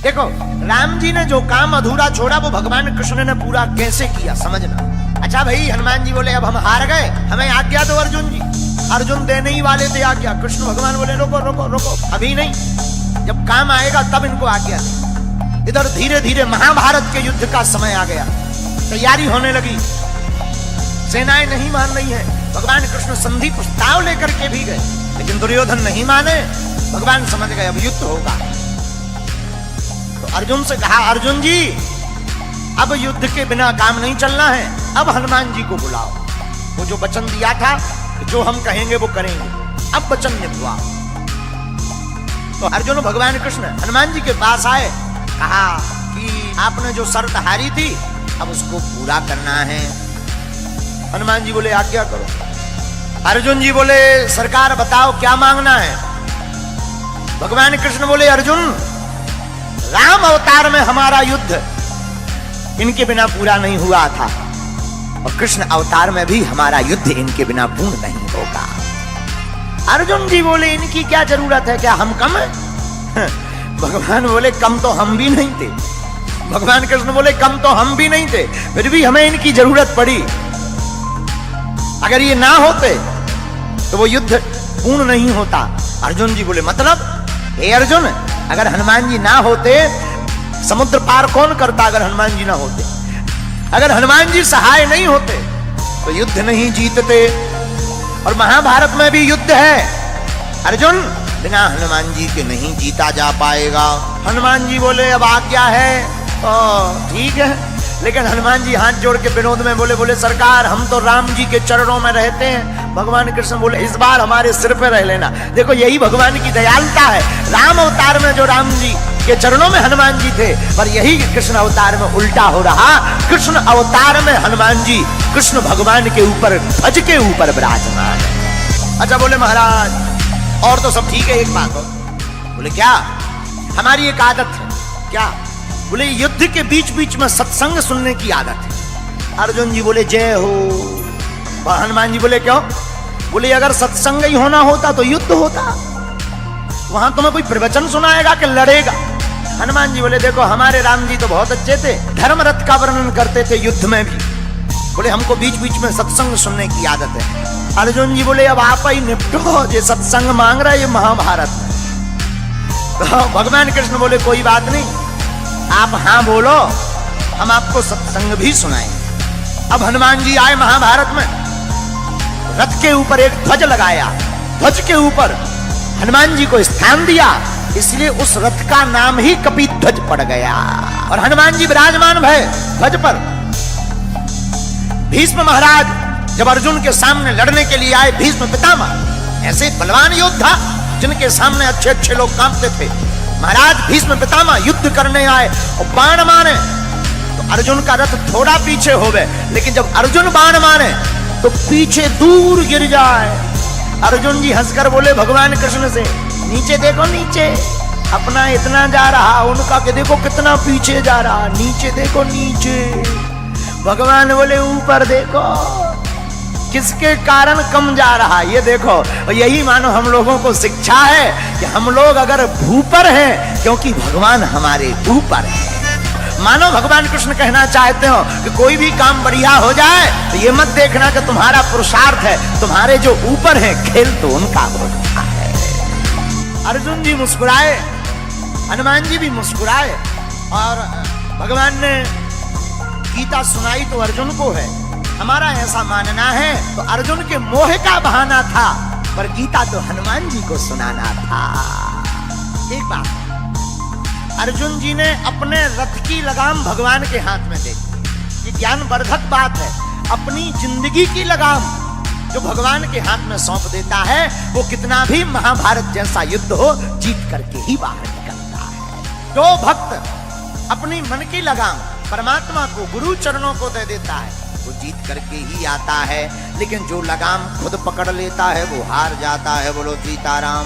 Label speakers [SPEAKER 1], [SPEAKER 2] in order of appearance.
[SPEAKER 1] देखो राम जी ने जो काम अधूरा छोड़ा वो भगवान कृष्ण ने पूरा कैसे किया समझना। अच्छा भाई, हनुमान जी बोले अब हम हार गए, हमें आज्ञा दो अर्जुन जी। अर्जुन देने ही वाले थे आज्ञा, कृष्ण भगवान बोले रोको रोको रोको, अभी नहीं, जब काम आएगा तब इनको आज्ञा दे। इधर धीरे धीरे महाभारत के युद्ध का समय आ गया, तैयारी होने लगी, सेनाएं नहीं मान रही हैं। भगवान कृष्ण संधि प्रस्ताव लेकर के भी गए, लेकिन दुर्योधन नहीं माने। भगवान समझ गए अब युद्ध होगा, तो अर्जुन से कहा अर्जुन जी अब युद्ध के बिना काम नहीं चलना है, अब हनुमान जी को बुलाओ। वो जो वचन दिया था जो हम कहेंगे वो करेंगे, अब वचन निभवा। तो अर्जुन भगवान कृष्ण हनुमान जी के पास आए, कहा कि आपने जो शर्त हारी थी अब उसको पूरा करना है। हनुमान जी बोले आज्ञा करो। अर्जुन जी बोले सरकार बताओ क्या मांगना है। भगवान कृष्ण बोले अर्जुन राम अवतार में हमारा युद्ध इनके बिना पूरा नहीं हुआ था, और कृष्ण अवतार में भी हमारा युद्ध इनके बिना पूर्ण नहीं होगा। अर्जुन जी बोले इनकी क्या जरूरत है, क्या हम कम है? भगवान बोले कम तो हम भी नहीं थे। भगवान कृष्ण बोले कम तो हम भी नहीं थे, फिर भी हमें इनकी जरूरत पड़ी। अगर ये ना होते तो वो युद्ध पूर्ण नहीं होता। अर्जुन जी बोले मतलब हे अर्जुन, अगर हनुमान जी ना होते समुद्र पार कौन करता? अगर हनुमान जी ना होते, अगर हनुमान जी सहाय नहीं होते तो युद्ध नहीं जीतते। और महाभारत में भी युद्ध है अर्जुन, बिना हनुमान जी के नहीं जीता जा पाएगा। हनुमान जी बोले अब आज्ञा है, ठीक है, लेकिन हनुमान जी हाथ जोड़ के विनोद में बोले सरकार हम तो राम जी के चरणों में रहते हैं। भगवान कृष्ण बोले इस बार हमारे सिर पे रह लेना। देखो यही भगवान की दयालुता है। राम अवतार में जो राम जी के चरणों में हनुमान जी थे, पर यही कृष्ण अवतार में उल्टा हो रहा। कृष्ण अवतार में हनुमान जी कृष्ण भगवान के ऊपर ध्वज के ऊपर विराजमान है। अच्छा बोले महाराज और तो सब ठीक है, एक बात और। बोले क्या? हमारी एक आदत है। क्या? बोले युद्ध के बीच बीच में सत्संग सुनने की आदत है। अर्जुन जी बोले जय हो। हनुमान जी बोले क्यों? बोले अगर सत्संग ही होना होता तो युद्ध होता, वहां तुम्हें कोई प्रवचन सुनाएगा कि लड़ेगा? हनुमान जी बोले देखो हमारे राम जी तो बहुत अच्छे थे, धर्म रथ का वर्णन करते थे युद्ध में भी। बोले हमको बीच बीच में सत्संग सुनने की आदत है। अर्जुन जी बोले अब आप ही निपटो, ये सत्संग मांग रहा है ये महाभारत में। तो भगवान कृष्ण बोले कोई बात नहीं, आप हाँ बोलो, हम आपको सत्संग भी सुनाएंगे। अब हनुमान जी आए महाभारत में, रथ के ऊपर एक ध्वज लगाया, ध्वज के ऊपर हनुमान जी को स्थान दिया, इसलिए उस रथ का नाम ही कपिध्वज पड़ गया। और हनुमान जी विराजमान भय ध्वज पर। भीष्म महाराज जब अर्जुन के सामने लड़ने के लिए आए, भीष्म पितामह ऐसे बलवान योद्धा जिनके सामने अच्छे अच्छे लोग कांपते थे, महाराज भीष्म पितामह युद्ध करने आए और बाण मारे तो अर्जुन का रथ थोड़ा पीछे हो गए, लेकिन जब अर्जुन बाण मारे तो पीछे दूर गिर जाए। अर्जुन जी हंसकर बोले भगवान कृष्ण से नीचे देखो नीचे, अपना इतना जा रहा, उनका के देखो कितना पीछे जा रहा, नीचे देखो नीचे। भगवान बोले ऊपर देखो किसके कारण कम जा रहा, ये देखो। और यही मानो हम लोगों को शिक्षा है कि हम लोग अगर भूपर हैं क्योंकि भगवान हमारे ऊपर है। मानो भगवान कृष्ण कहना चाहते हो कि कोई भी काम बढ़िया हो जाए तो ये मत देखना कि तुम्हारा पुरुषार्थ है, तुम्हारे जो ऊपर है खेल तो उनका हो रहा है। अर्जुन जी मुस्कुराए, हनुमान जी भी मुस्कुराए, और भगवान ने गीता सुनाई तो अर्जुन को है। हमारा ऐसा मानना है तो अर्जुन के मोह का बहाना था, पर गीता तो हनुमान जी को सुनाना था। एक बात, अर्जुन जी ने अपने रथ की लगाम भगवान के हाथ में दे दी। ये ज्ञानवर्धक बात है। अपनी जिंदगी की लगाम जो भगवान के हाथ में सौंप देता है, वो कितना भी महाभारत जैसा युद्ध हो जीत करके ही बाहर निकलता है। जो भक्त अपनी मन की लगाम परमात्मा को, गुरु चरणों को दे देता है, वो जीत करके ही आता है। लेकिन जो लगाम खुद पकड़ लेता है वो हार जाता है। बोलो सीताराम।